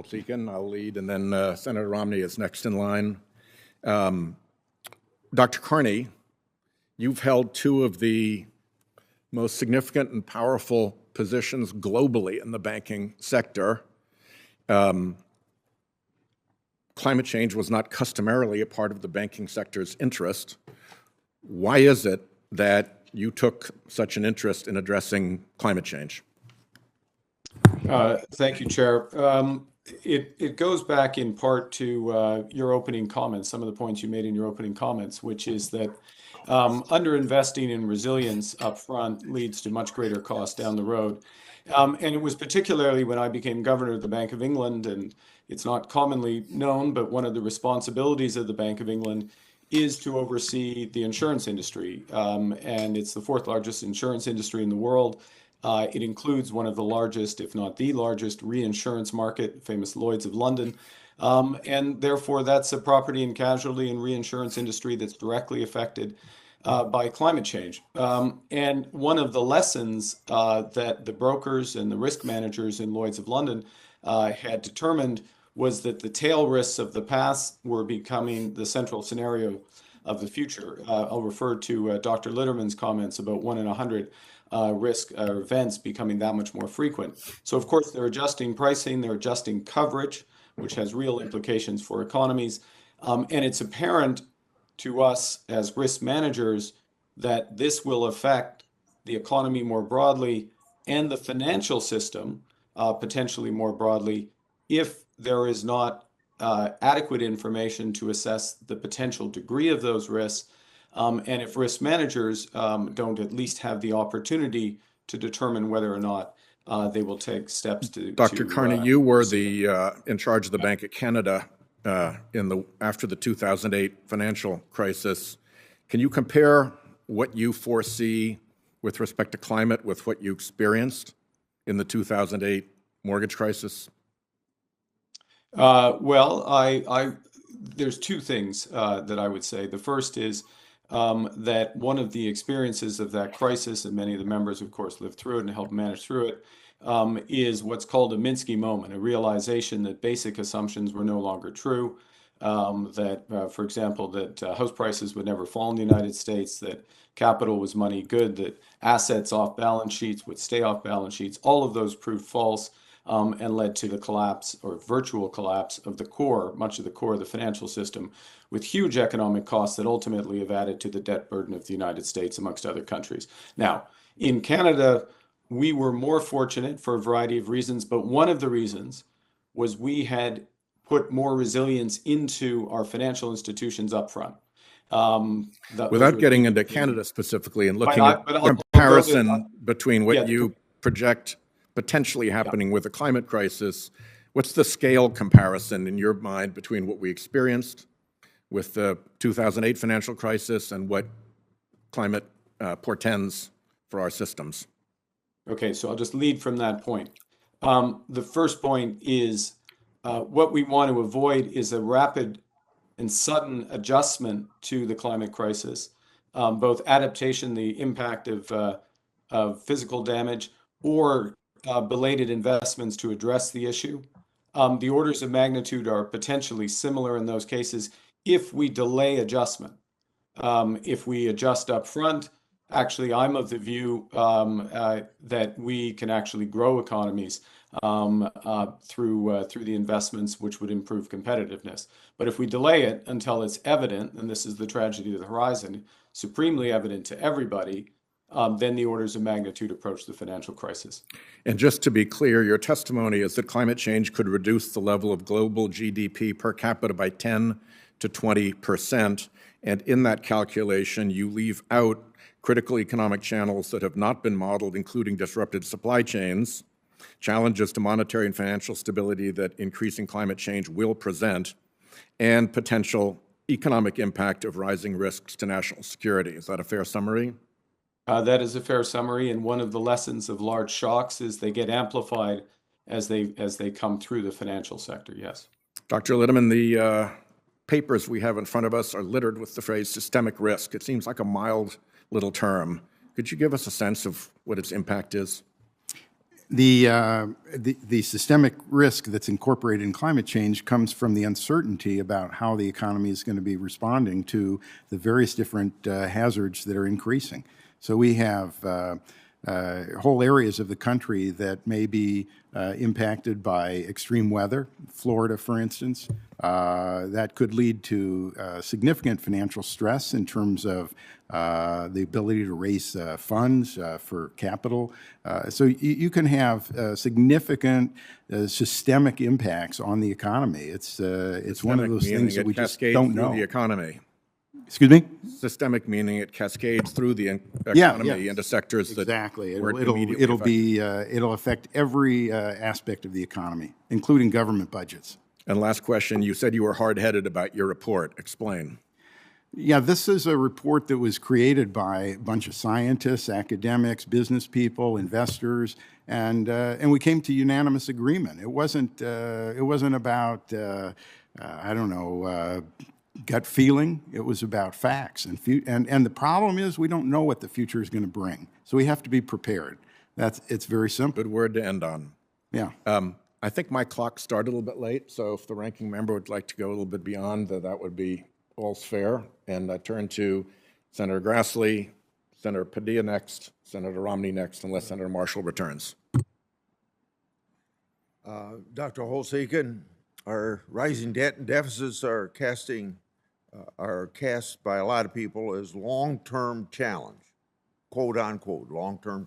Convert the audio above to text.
Seekin, I'll lead, and then Senator Romney is next in line. Dr. Carney, you've held two of the most significant and powerful positions globally in the banking sector. Climate change was not customarily a part of the banking sector's interest. Why is it that you took such an interest in addressing climate change? Thank you, Chair. It goes back in part to your opening comments, some of the points you made in your opening comments, which is that underinvesting in resilience up front leads to much greater costs down the road. And it was particularly when I became governor of the Bank of England, and it's not commonly known, but one of the responsibilities of the Bank of England is to oversee the insurance industry. And it's the fourth largest insurance industry in the world. It includes one of the largest, if not the largest, reinsurance market, famous Lloyd's of London. And therefore, that's a property and casualty and reinsurance industry that's directly affected by climate change. And one of the lessons that the brokers and the risk managers in Lloyd's of London had determined was that the tail risks of the past were becoming the central scenario of the future. I'll refer to Dr. Litterman's comments about 1 in 100 risk events becoming that much more frequent. So of course they're adjusting pricing, they're adjusting coverage, which has real implications for economies. And it's apparent to us as risk managers that this will affect the economy more broadly and the financial system potentially more broadly if there is not adequate information to assess the potential degree of those risks. And if risk managers don't at least have the opportunity to determine whether or not they will take steps to... Dr. Carney, you were in charge of the Bank of Canada after the 2008 financial crisis. Can you compare what you foresee with respect to climate with what you experienced in the 2008 mortgage crisis? There's two things that I would say. The first is that one of the experiences of that crisis, and many of the members, of course, lived through it and helped manage through it, is what's called a Minsky moment, a realization that basic assumptions were no longer true, for example, that house prices would never fall in the United States, that capital was money good, that assets off balance sheets would stay off balance sheets. All of those proved false and led to the collapse or virtual collapse of the core, much of the core of the financial system, with huge economic costs that ultimately have added to the debt burden of the United States, amongst other countries. Now, in Canada, we were more fortunate for a variety of reasons, but one of the reasons was we had put more resilience into our financial institutions up front. Without getting into Canada specifically and looking at comparison between what you project potentially happening with a climate crisis, what's the scale comparison in your mind between what we experienced with the 2008 financial crisis and what climate portends for our systems? Okay, so I'll just lead from that point. The first point is what we want to avoid is a rapid and sudden adjustment to the climate crisis, both adaptation, the impact of physical damage, or belated investments to address the issue. The orders of magnitude are potentially similar in those cases if we delay adjustment. If we adjust up front, actually, I'm of the view that we can actually grow economies through the investments, which would improve competitiveness. But if we delay it until it's evident, and this is the tragedy of the horizon, supremely evident to everybody, then the orders of magnitude approach the financial crisis. And just to be clear, your testimony is that climate change could reduce the level of global GDP per capita by 10 to 20%. And in that calculation, you leave out critical economic channels that have not been modeled, including disrupted supply chains, challenges to monetary and financial stability that increasing climate change will present, and potential economic impact of rising risks to national security. Is that a fair summary? That is a fair summary, and one of the lessons of large shocks is they get amplified as they come through the financial sector, yes. Dr. Litterman, the papers we have in front of us are littered with the phrase systemic risk. It seems like a mild little term. Could you give us a sense of what its impact is? The systemic risk that's incorporated in climate change comes from the uncertainty about how the economy is going to be responding to the various different hazards that are increasing. So we have whole areas of the country that may be impacted by extreme weather. Florida, for instance, that could lead to significant financial stress in terms of the ability to raise funds for capital. So you can have significant systemic impacts on the economy. It's one of those things that we just don't know. The economy. Excuse me? Systemic meaning it cascades through the Yeah, economy into sectors that exactly. weren't immediately affected. It'll affect every aspect of the economy, including government budgets. And last question, you said you were hard-headed about your report. Explain. Yeah, this is a report that was created by a bunch of scientists, academics, business people, investors, and we came to unanimous agreement. It wasn't about I don't know, gut feeling. It was about facts, and the problem is we don't know what the future is going to bring, so we have to be prepared. It's very simple. Good word to end on. Yeah. I think my clock started a little bit late, so if the ranking member would like to go a little bit beyond, that would be all's fair. And I turn to Senator Grassley, Senator Padilla next, Senator Romney next, unless Senator Marshall returns. Dr. Holsekin, our rising debt and deficits are cast by a lot of people as long-term challenge, quote unquote, long-term